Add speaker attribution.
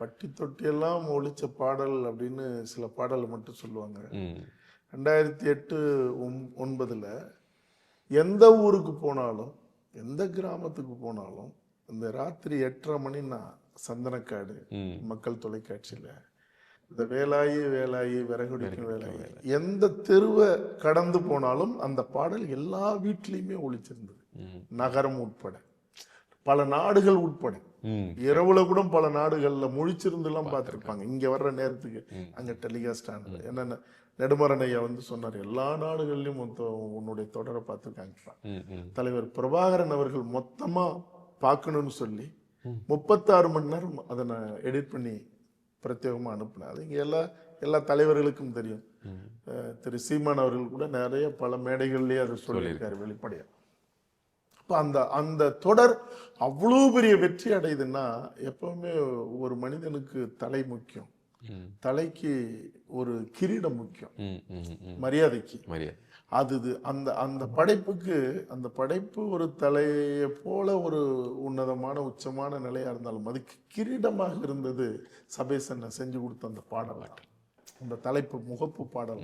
Speaker 1: பட்டி தொட்டியெல்லாம் ஒழிச்ச பாடல் அப்படின்னு சில பாடலை மட்டும் சொல்லுவாங்க.
Speaker 2: ம்
Speaker 1: 2008, 2009 எந்த ஊருக்கு போனாலும், எந்த கிராமத்துக்கு போனாலும், இந்த ராத்திரி 8:30 மணின்னா சந்தனக்காடு
Speaker 2: ம்
Speaker 1: மக்கள் தொலைக்காட்சியில இந்த வேலாயி வேலாயி விறகுடிக்கும் வேலாயி
Speaker 2: வேலை.
Speaker 1: எந்த தெருவை கடந்து போனாலும் அந்த பாடல் எல்லா வீட்லயுமே ஒழிச்சிருந்தது.
Speaker 2: ம்
Speaker 1: நகரம் உட்பட, பல நாடுகள் உட்பட,
Speaker 2: ம்
Speaker 1: இரவுல கூட பல நாடுகள்ல முழிச்சிருந்துலாம் பார்த்துருப்பாங்க. இங்க வர்ற நேரத்துக்கு அங்க டெலிகாஸ்ட் ஆனது. என்னென்ன நெடுமரன் ஐயா வந்து சொன்னார், எல்லா நாடுகள்லயும் உன்னுடைய தொடரை பார்த்துருக்காங்க.
Speaker 2: ம் ம்
Speaker 1: தலைவர் பிரபாகரன் அவர்கள் மொத்தமா பார்க்கணும்னு சொல்லி 36 மணி நேரம் அதை நான் எடிட் பண்ணி பிரத்யேகமா அனுப்பினேன். அது இங்க எல்லா தலைவர்களுக்கும் தெரியும். திரு சீமான் அவர்கள் கூட நிறைய பல மேடைகள்லயே அதை சொல்லியிருக்காரு வெளிப்படையா. அப்ப அந்த தொடர் அவ்வளவு பெரிய வெற்றி அடையுதுன்னா, எப்பவுமே ஒரு மனிதனுக்கு தலை முக்கியம், தலைக்கு ஒரு கிரீடம் முக்கியம், மரியாதைக்கு. அது அந்த படைப்புக்கு, அந்த படைப்பு ஒரு தலையை போல ஒரு உன்னதமான உச்சமான நிலையா இருந்தாலும் அதுக்கு கிரீடமாக இருந்தது சபேசன் செஞ்சு கொடுத்த அந்த பாடல், அந்த தலைப்பு முகப்பு பாடல்.